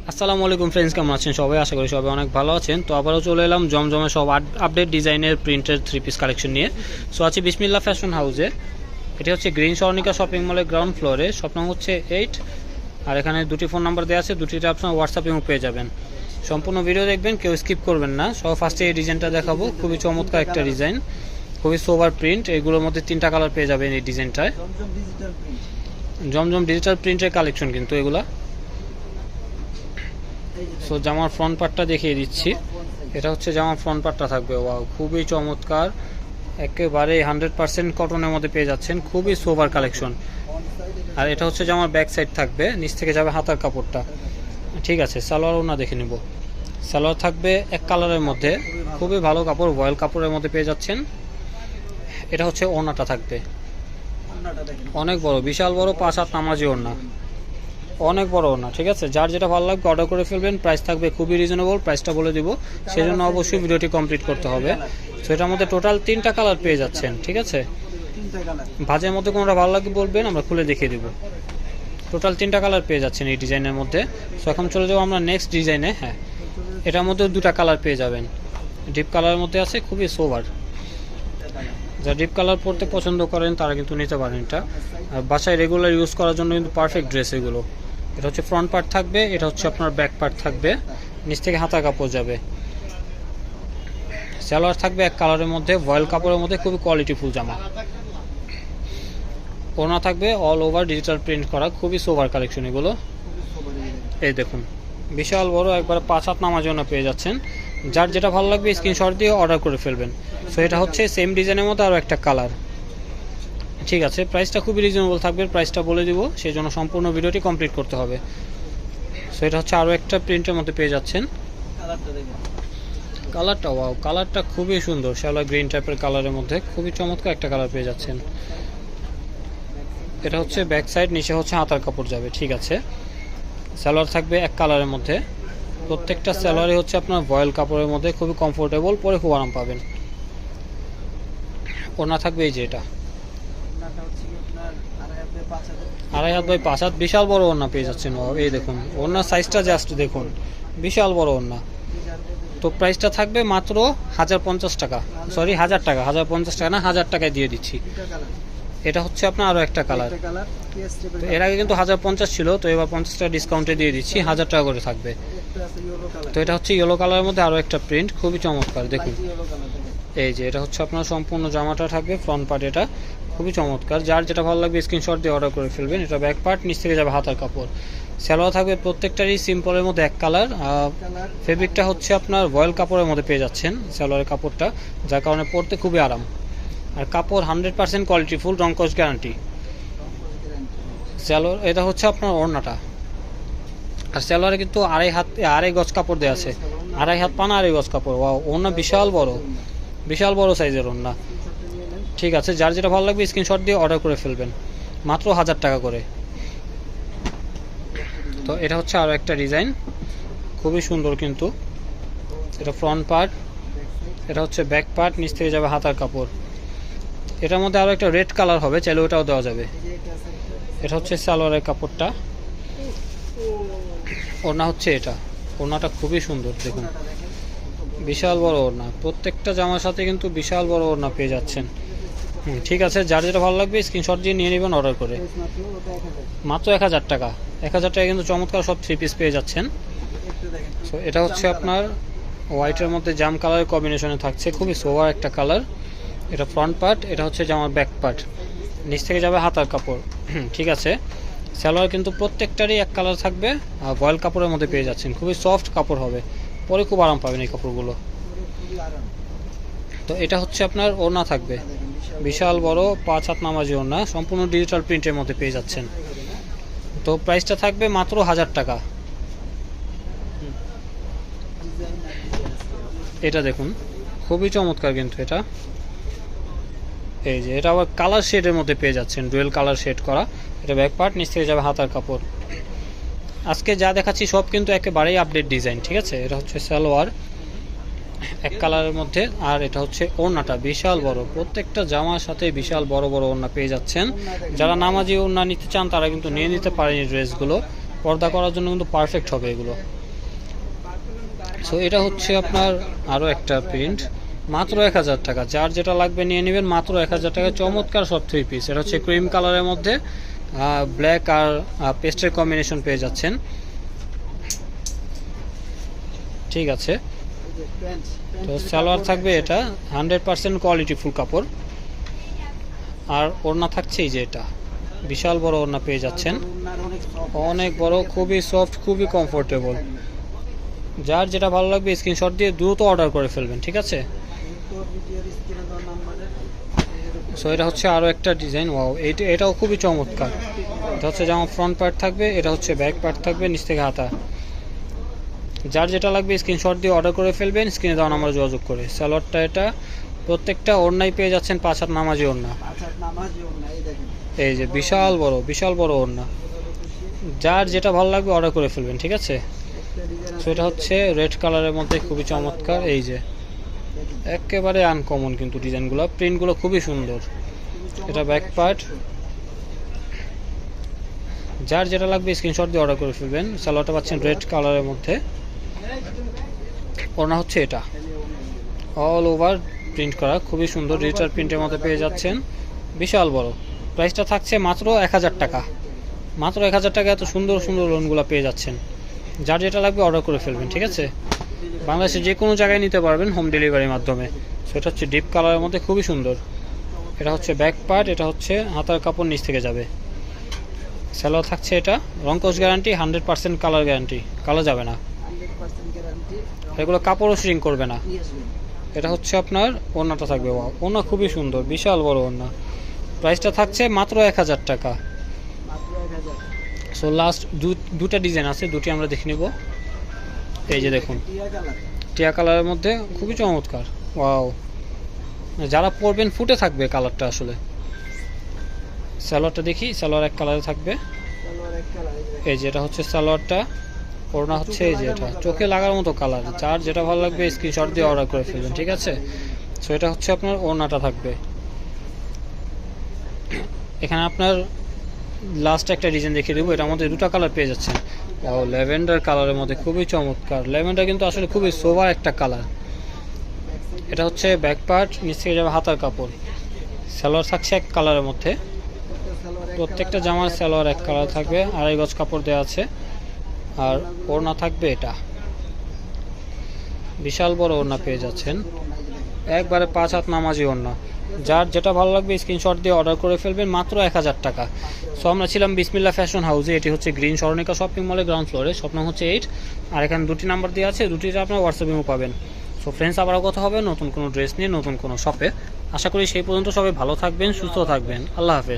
আসসালামু আলাইকুম ফ্রেন্ডস, কেমন আছেন সবাই? আশা করি সবাই অনেক ভালো আছেন। তো আবারও চলে এলাম জমজমে সব আপডেট ডিজাইনের প্রিন্টের থ্রি পিস কালেকশন নিয়ে। সো আছি বিসমিল্লাহ ফ্যাশন হাউসে। এটি হচ্ছে গ্রিন স্বর্ণিকা শপিং মলের গ্রাউন্ড ফ্লোরে, শপ নম্বর হচ্ছে 8। আর এখানে দুটি ফোন নাম্বার দেওয়া আছে, দুটিতে আপনার হোয়াটসঅ্যাপেও পেয়ে যাবেন। সম্পূর্ণ ভিডিও দেখবেন, কেউ স্কিপ করবেন না। সব ফার্স্টে এই ডিজাইনটা দেখাবো, খুবই চমৎকার একটা ডিজাইন, খুবই সোভার প্রিন্ট। এগুলোর মধ্যে 3টা কালার পেয়ে যাবেন এই ডিজাইনটায়। জমজম ডিজিটাল প্রিন্টের কালেকশন কিন্তু এগুলা। সো জামার ফ্রন্ট পার্টটা দেখিয়ে দিচ্ছি। এটা হচ্ছে জামার ফ্রন্ট পার্টটা থাকবে, ওয়াও খুবই চমৎকার, একেবারে 100% কটনের মধ্যে পেয়ে যাচ্ছেন, খুবই সোভার কালেকশন। আর এটা হচ্ছে জামার ব্যাক সাইড থাকবে, নিচ থেকে যাবে হাতার কাপড়টা। ঠিক আছে, সালোয়ার ওনা দেখে নেব। সালোয়ার থাকবে এক কালারের মধ্যে, খুবই ভালো কাপড়, ভয়েল কাপড়ের মধ্যে পেয়ে যাচ্ছেন। এটা হচ্ছে ওনাটা থাকবে, অনেক বড়, বিশাল বড়, 5 হাত নামাজি ওনা, অনেক বড় না। ঠিক আছে, যার যেটা ভালো লাগবে অর্ডার করে ফেলবেন। প্রাইস থাকবে খুবই রিজনেবল, প্রাইসটা বলে দিব, সেই জন্য অবশ্যই ভিডিওটি কমপ্লিট করতে হবে। তো এটার মধ্যে টোটাল 3টা কালার পেয়ে যাচ্ছেন। ঠিক আছে, ভাজের মধ্যে কোনটা ভালো লাগবে বলবেন, আমরা খুলে দেখিয়ে দিব। টোটাল 3টা কালার পেয়ে যাচ্ছেন এই ডিজাইনের মধ্যে। সো এখন চলে যাবো আমরা নেক্সট ডিজাইনে। হ্যাঁ, এটার মধ্যে 2টা কালার পেয়ে যাবেন, ডিপ কালারের মধ্যে আছে, খুবই সোভার। যারা ডিপ কালার পরতে পছন্দ করেন তারা কিন্তু নিতে পারেন এটা। আর বাসায় রেগুলার ইউজ করার জন্য কিন্তু পারফেক্ট ড্রেস এগুলো। এটা হচ্ছে ফ্রন্ট পার্ট থাকবে, এটা হচ্ছে আপনার ব্যাক পার্ট থাকবে, নিচ থেকে হাতা কাপড় যাবে। সালোয়ার থাকবে এক কালারের মধ্যে, ভয়েল কাপড়ের মধ্যে, খুবই কোয়ালিটিফুল জামা। ওড়না থাকবে অল ওভার ডিজিটাল প্রিন্ট করা, খুবই সোভার কালেকশন এগুলো। এই দেখুন, বিশাল বড়, একবার 5 হাত নামার জন্য পেয়ে যাচ্ছেন। যার যেটা ভালো লাগবে স্ক্রিনশট দিয়ে অর্ডার করে ফেলবেন। সো এটা হচ্ছে সেম ডিজাইনের মধ্যে আরও একটা কালার। ঠিক আছে, প্রাইসটা খুবই রিজনেবল থাকবে, প্রাইসটা বলে দিব, সেই জন্য সম্পূর্ণ ভিডিওটি কমপ্লিট করতে হবে। সো এটা হচ্ছে আরও একটা প্রিন্টের মধ্যে পেয়ে যাচ্ছেন। কালারটা, ওয়াও, কালারটা খুবই সুন্দর, শ্যাওলা গ্রিন টাইপের কালারের মধ্যে, খুবই চমৎকার একটা কালার পেয়ে যাচ্ছেন। এটা হচ্ছে ব্যাক সাইড, নিচে হচ্ছে হাতার কাপড় যাবে। ঠিক আছে, সালোয়ার থাকবে এক কালারের মধ্যে, প্রত্যেকটা সালোয়ারই হচ্ছে আপনার ভয়েল কাপড়ের মধ্যে, খুবই কমফোর্টেবল, পরে খুব আরাম পাবেন। ওড়না থাকবে এই যে এটা 2.5 হাত বাই 5 হাত, বিশাল বড় ওড়না পেয়ে যাচ্ছেন। এই দেখুন ওড়নার সাইজটা জাস্ট দেখুন, বিশাল বড় ওড়না। তো প্রাইসটা থাকবে মাত্র 1050 টাকা, সরি 1000 টাকা, 1050 টাকা না, 1000 টাকায় দিয়ে দিচ্ছি। এটা হচ্ছে আপনার আরও একটা কালার। তো এর আগে কিন্তু 1050 ছিল, তো এবার 50 টাকা ডিসকাউন্টে দিয়ে দিচ্ছি, 1000 টাকা করে থাকবে। তো এটা হচ্ছে ইয়েলো কালারের মধ্যে আরও একটা প্রিন্ট, খুবই চমৎকার দেখুন। এই যে এটা হচ্ছে আপনার সম্পূর্ণ জামাটা থাকবে, ফ্রন্ট পার্ট এটা খুবই চমৎকার। যার যেটা ভালো লাগবে স্ক্রিনশট দিয়ে অর্ডার করে ফেলবেন। এটা ব্যাক পার্ট, নিচ থেকে যাবে হাতার কাপড়। সালোয়ার থাকবে প্রত্যেকটারই সিম্পলের মধ্যে এক কালার। ফেব্রিকটা হচ্ছে আপনার ভয়েল কাপড়ের মধ্যে পেয়ে যাচ্ছেন সালোয়ারের কাপড়টা, যার কারণে পরতে খুবই আরাম। আর কাপড় 100% কোয়ালিটিফুল, রংকশ গ্যারান্টি। সালোয়ার, এটা হচ্ছে আপনার ওড়নাটা। আর সালোয়ারে কিন্তু 2.5 গজ কাপড় দেওয়া আছে, 2.5 হাত পানা, 2.5 গজ কাপড়। ওয়াও, ওড়না বিশাল বড়, বিশাল বড় সাইজের ওড়না। ঠিক আছে, যার যেটা ভালো লাগবে স্ক্রিনশট দিয়ে অর্ডার করে ফেলবেন, মাত্র 1000 টাকা করে। তো এটা হচ্ছে আরও একটা ডিজাইন, খুবই সুন্দর কিন্তু। এটা ফ্রন্ট পার্ট, এটা হচ্ছে ব্যাক পার্ট, নিচ থেকে যাবে হাতার কাপড়। এটার মধ্যে আরও একটা রেড কালার হবে, চাইলে ওটাও দেওয়া যাবে। এটা হচ্ছে সালোয়ারের কাপড়টা, ওড়না হচ্ছে এটা। ওড়নাটা খুবই সুন্দর দেখুন, বিশাল বড় ওড়না, প্রত্যেকটা জামার সাথে কিন্তু বিশাল বড় ওড়না পেয়ে যাচ্ছেন। ঠিক আছে, যার যেটা ভালো লাগবে স্ক্রিনশট দিয়ে নিয়ে নেবেন অর্ডার করে, মাত্র 1000 টাকা। 1000 টাকা কিন্তু চমৎকার সব থ্রি পিস পেয়ে যাচ্ছেন। সো এটা হচ্ছে আপনার হোয়াইটের মধ্যে জাম কালারের কম্বিনেশনে থাকছে, খুবই সোভার একটা কালার। এটা ফ্রন্ট পার্ট, এটা হচ্ছে জামার ব্যাক পার্ট, নিচ থেকে যাবে হাতার কাপড়। ঠিক আছে, সালোয়ার কিন্তু প্রত্যেকটারই এক কালার থাকবে, আর ভয়েল কাপড়ের মধ্যে পেয়ে যাচ্ছেন, খুবই সফট কাপড় হবে, পরে খুব আরাম পাবেন এই কাপড়গুলো। তো এটা হচ্ছে আপনার ওড়না থাকবে, বিশাল বড় 5 হাত নামাজি ওড়না, সম্পূর্ণ ডিজিটাল প্রিন্টের মধ্যে পেয়ে যাচ্ছেন। তো প্রাইসটা থাকবে মাত্র 1000 টাকা। এটা দেখুন, খুবই চমৎকার কিন্তু এটা। এই যে এটা আবার কালার শেডের মধ্যে পেয়ে যাচ্ছেন, ডুয়েল কালার শেড করা। এটা ব্যাক পার্ট, নিচ থেকে যাবে হাতার কাপড়। আজকে যা দেখাচ্ছি সব কিন্তু একেবারেই আপডেট ডিজাইন। ঠিক আছে, এটা হচ্ছে সালোয়ার এক কালারের মধ্যে, আর এটা হচ্ছে ওড়নাটা বিশাল বড়, প্রত্যেকটা জামার সাথে বিশাল বড় বড় ওড়না পেয়ে যাচ্ছেন। যারা নামাজি ওড়না নিতে চান তারা কিন্তু নিয়ে নিতে পারেন এই ড্রেসগুলো, পর্দা করার জন্য কিন্তু পারফেক্ট হবে এগুলো। সো এটা হচ্ছে আপনার আরও একটা প্রিন্ট, মাত্র 1000 টাকা। যার যেটা লাগবে নিয়ে নেবেন, মাত্র 1000 টাকা। চমৎকার সব 3 পিস। এটা হচ্ছে ক্রিম কালারের মধ্যে ব্ল্যাক আর পেস্টের কম্বিনেশন পেয়ে যাচ্ছেন। ঠিক আছে, তো সালোয়ার থাকবে এটা 100% কোয়ালিটি ফুল কাপড়, আর ওড়না থাকছে এই যে এটা বিশাল বড় ওড়না পেয়ে যাচ্ছেন, অনেক বড়, খুবই সফট, খুবই কমফোর্টেবল। যার যেটা ভালো লাগবে স্ক্রিনশট দিয়ে দ্রুত অর্ডার করে ফেলবেন, ঠিক আছে। সো এটা হচ্ছে আরও একটা ডিজাইন, ওয়াও, এটাও খুবই চমৎকার। এটা হচ্ছে যেমন ফ্রন্ট পার্ট থাকবে, এটা হচ্ছে ব্যাক পার্ট থাকবে, নিচ থেকে হাতা। যার যেটা লাগবে স্ক্রিনশট দিয়ে অর্ডার করে ফেলবেন স্ক্রিনে দেওয়া নাম্বারে যোগাযোগ করে। সালোয়ারটা এটা প্রত্যেকটা ওড়নাই পেয়ে যাচ্ছেন 5 হাত নামাজি ওড়না। এই যে বিশাল বড় ওড়না। যার যেটা ভালো লাগবে অর্ডার করে ফেলবেন, ঠিক আছে। সো এটা হচ্ছে রেড কালারের মধ্যে খুবই চমৎকার, এই যে একেবারে আনকমন কিন্তু ডিজাইনগুলো, প্রিন্টগুলো খুবই সুন্দর। এটা ব্যাক পার্ট। যার যেটা লাগবে স্ক্রিনশট দিয়ে অর্ডার করে ফেলবেন। সালোয়ারটা পাচ্ছেন রেড কালারের মধ্যে, ওড়না হচ্ছে এটা অল ওভার প্রিন্ট করা, খুবই সুন্দর রিচার প্রিন্টের মধ্যে পেয়ে যাচ্ছেন, বিশাল বড়। প্রাইসটা থাকছে মাত্র 1000 টাকা। মাত্র 1000 টাকা এত সুন্দর সুন্দর লোনগুলো পেয়ে যাচ্ছেন। যার যেটা লাগবে অর্ডার করে ফেলবেন, ঠিক আছে। বাংলাদেশে যে কোনো জায়গায় নিতে পারবেন হোম ডেলিভারির মাধ্যমে। সেটা হচ্ছে ডিপ কালারের মধ্যে খুবই সুন্দর। এটা হচ্ছে ব্যাক পার্ট, এটা হচ্ছে হাতার কাপড় নিচ থেকে যাবে। সালোয়ার থাকছে এটা রংকশ গ্যারান্টি, 100% কালার গ্যারান্টি, কালো যাবে না, এগুলো কাপড়ও শ্রিং করবে না। এটা হচ্ছে আপনার ওড়নাটা থাকবে, ওড়না খুবই সুন্দর, বিশাল বড় ওড়না। প্রাইসটা থাকছে মাত্র 1000 টাকা। সো লাস্ট দুটা ডিজাইন আছে, দুটি আমরা দেখে নেব। এই যে দেখুন টিয়া কালারের মধ্যে খুবই চমৎকার, ওয়াও, যারা পরবেন ফুটে থাকবে কালারটা আসলে। সালোয়ারটা দেখি, সালোয়ার এক কালারে থাকবে, এই যে এটা হচ্ছে সালোয়ারটা, ওড়না হচ্ছে এই যে এটা চোখে লাগার মতো কালার। যার যেটা ভালো লাগবে স্ক্রিনশট দিয়ে অর্ডার করে ফেলবেন, ঠিক আছে। সো এটা হচ্ছে আপনার ওড়নাটা থাকবে। এখানে আপনার লাস্ট একটা ডিজাইন দেখিয়ে দেবো, এটার মধ্যে দুটো কালার পেয়ে যাচ্ছেন। ও ল্যাভেন্ডার কালারের মধ্যে খুবই চমৎকার। ল্যাভেন্ডার কিন্তু আসলে খুবই সোবার একটা কালার। এটা হচ্ছে ব্যাক পার্ট, নিচ থেকে যাবে হাতার কাপড়। সালোয়ার থাকছে এক কালারের মধ্যে, প্রত্যেকটা জামার সালোয়ার এক কালার থাকবে, 2.5 গজ কাপড় দেওয়া আছে। আর ওড়না থাকবে এটা বিশাল বড় ওড়না পেয়ে যাচ্ছেন, একবারে 5 হাত নামাজি ওড়না। যার যেটা ভালো লাগবে স্ক্রিনশট দিয়ে অর্ডার করে ফেলবেন, মাত্র 1000 টাকা। সো আমরা ছিলাম বিসমিল্লাহ ফ্যাশন হাউসে, এটি হচ্ছে গ্রিন স্মরণিকা শপিং মলের গ্রাউন্ড ফ্লোরে, স্বপ্ন হচ্ছে 8। আর এখানে দুটি নাম্বার দেওয়া আছে, দুটিতে আপনার হোয়াটসঅ্যাপেও পাবেন। সো ফ্রেন্ডস, আবারও কথা হবে নতুন কোনো ড্রেস নিয়ে, নতুন কোনো শপে। আশা করি সেই পর্যন্ত সবাই ভালো থাকবেন, সুস্থ থাকবেন। আল্লাহ হাফেজ।